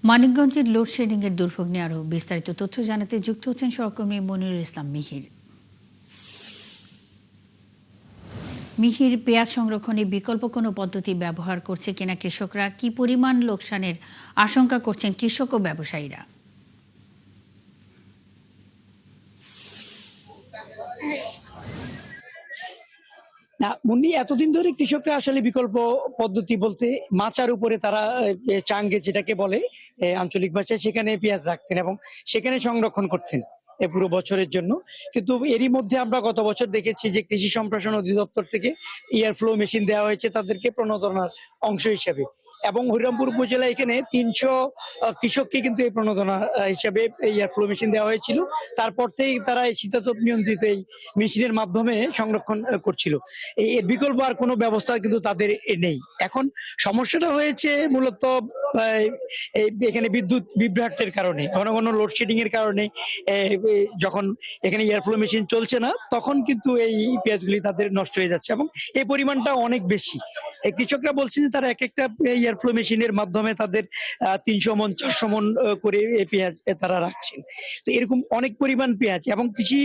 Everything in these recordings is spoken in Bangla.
মানিকগঞ্জের লোডশেডিং এর দুর্ভোগ নিয়ে আরো বিস্তারিত তথ্য জানাতে যুক্ত হচ্ছেন সহকর্মী মনিরুল ইসলাম মিহির। মিহির, পেঁয়াজ সংরক্ষণে বিকল্প কোনো পদ্ধতি ব্যবহার করছে কিনা কৃষকরা, কি পরিমাণ লোকসানের আশঙ্কা করছেন কৃষক ও ব্যবসায়ীরা? না মুন্নি, এতদিন ধরে কৃষকরা আসলে বিকল্প পদ্ধতি বলতে মাচার উপরে তারা চাঙ্গে যেটাকে বলে আঞ্চলিক ভাষায়, সেখানে পেঁয়াজ রাখতেন এবং সেখানে সংরক্ষণ করতেন পুরো বছরের জন্য। কিন্তু এরই মধ্যে আমরা গত বছর দেখেছি যে কৃষি সম্প্রসারণ অধিদপ্তর থেকে এয়ার ফ্লো মেশিন দেওয়া হয়েছে তাদেরকে প্রণোদনার অংশ হিসেবে, এবং হরিরামপুর উপজেলা এখানে ৩০০ কৃষককে কিন্তু এই প্রণোদনা হিসাবে এয়ার ফ্লো মেশিন দেওয়া হয়েছিল। তারপর থেকেই তারা এই শীতাতপ নিয়ন্ত্রিত এই মেশিনের মাধ্যমে সংরক্ষণ করছিল। এর বিকল্প আর কোনো ব্যবস্থা কিন্তু তাদের নেই। এখন সমস্যাটা হয়েছে মূলত এখানে বিদ্যুৎ বিভ্রাটের কারণে, ঘন ঘন লোডশেডিং এর কারণে। যখন এখানে এয়ারফ্লো মেশিন চলছে না তখন কিন্তু এই পেঁয়াজগুলি তাদের নষ্ট হয়ে যাচ্ছে এবং এই পরিমাণটা অনেক বেশি। কৃষকরা বলছেন যে তারা এক একটা এয়ারফ্লো মেশিনের মাধ্যমে তাদের ৩০০ মন ৪০০ মন করে পেঁয়াজ তারা রাখছেন। তো এরকম অনেক পরিমাণ পেঁয়াজ, এবং কৃষি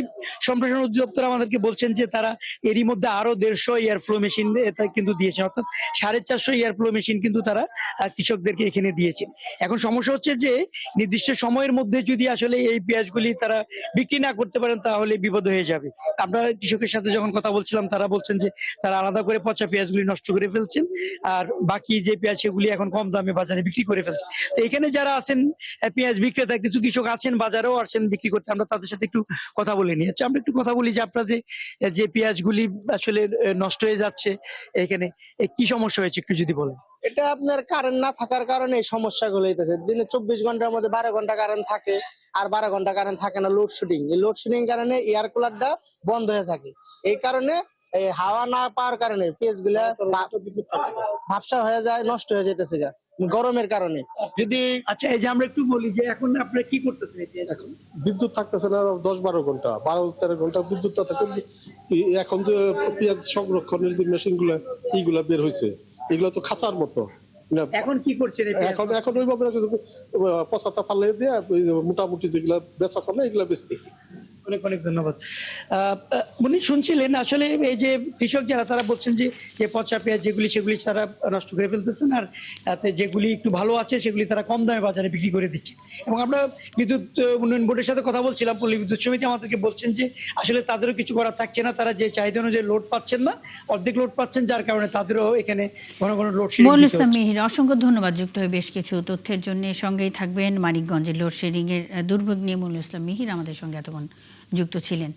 সম্প্রসারণ অধিদপ্তর আমাদেরকে বলছেন যে তারা এরই মধ্যে আরো ১৫০ এয়ারফ্লো মেশিন কিন্তু দিয়েছেন, অর্থাৎ ৪৫০ এয়ারফ্লো মেশিন কিন্তু তারা কৃষকদেরকে এখানে দিয়েছেন। এখন সমস্যা হচ্ছে যে নির্দিষ্ট সময়ের মধ্যে যদি আসলে এই পেঁয়াজগুলি তারা বিক্রি না করতে পারেন তাহলে বিপদ হয়ে যাবে। আমরা কৃষকের সাথে যখন কথা বলছিলাম তারা বলছেন যে তারা আলাদা করে পচা পেঁয়াজগুলি নষ্ট করে ফেলছেন, আর বাকি যে পেঁয়াজ সেগুলি এখন কম দামে বাজারে বিক্রি করে ফেলছে। তো এখানে যারা আছেন পেঁয়াজ বিক্রেতা, কিছু কৃষক আছেন বাজারেও আসছেন বিক্রি করতে, আমরা তাদের সাথে একটু কথা বলে নিই। আচ্ছা, আমরা একটু কথা বলি যে আপনার যে পেঁয়াজগুলি আসলে নষ্ট হয়ে যাচ্ছে এখানে কি সমস্যা হয়েছে একটু যদি বলেন। এটা আপনার কারেন্ট না থাকার কারণে এই সমস্যাগুলো হইতেছে। দিনে ২৪ ঘন্টার মধ্যে ১২ ঘন্টা কারেন্ট থাকে, আর ১২ ঘন্টা কারেন্ট থাকে না লোডশেডিং। এই লোডশেডিং কারণে এয়ার কুলারটা বন্ধ হয়ে থাকে। এই কারণে এই হাওয়া না পাওয়ার কারণে পেঁয়াজগুলা ভাবসা হয়ে যায়, নষ্ট হয়ে যেতেছে গরমের কারণে। যদি আচ্ছা, এই যে আমরা একটু বলি যে এখন আপনারা কি করতেছেন? এখন বিদ্যুৎ থাকতেছে না ১০-১২ ঘন্টা, ১২-১৩ ঘন্টা বিদ্যুৎ থাকে। এখন যে পেঁয়াজ সংরক্ষণের যে মেশিন গুলা এইগুলা বের হয়েছে, এগুলো তো খাঁচার মতো। এখন কি করছেন? এখন ওইভাবে পচাতা ফালে দিয়ে মোটামুটি যেগুলা বেচা চলে এগুলা বেচতেছি। অনেক অনেক ধন্যবাদ। উনি শুনছিলেন আসলে এই যে কৃষক যারা তারা বলছেন যে পচা পেঁয়াজ যেগুলি সেগুলি তারা নষ্ট করে ফেলতেছেন, আর যেগুলি একটু ভালো আছে সেগুলি তারা কম দামে বাজারে বিক্রি করে দিচ্ছে। এবং আমরা বিদ্যুৎ উন্নয়ন বোর্ডের সাথে কথা বলছিলাম, পল্লী বিদ্যুৎ সমিতি আমাদেরকে বলছেন যে আসলে তাদেরও কিছু করার থাকছে না, তারা যে চাহিদা অনুযায়ী লোড পাচ্ছেন না, অর্ধেক লোড পাচ্ছেন, যার কারণে তাদেরও এখানে ঘন ঘন লোডশেডিং। মনিরুল ইসলাম মিহির, অসংখ্য ধন্যবাদ যুক্ত হয়ে বেশ কিছু তথ্যের জন্য। সঙ্গেই থাকবেন। মানিকগঞ্জের লোডশেডিং এর দুর্ভোগ নিয়ে মনিরুল ইসলাম মিহির আমাদের সঙ্গে এতক্ষণ যুক্ত ছিলেন।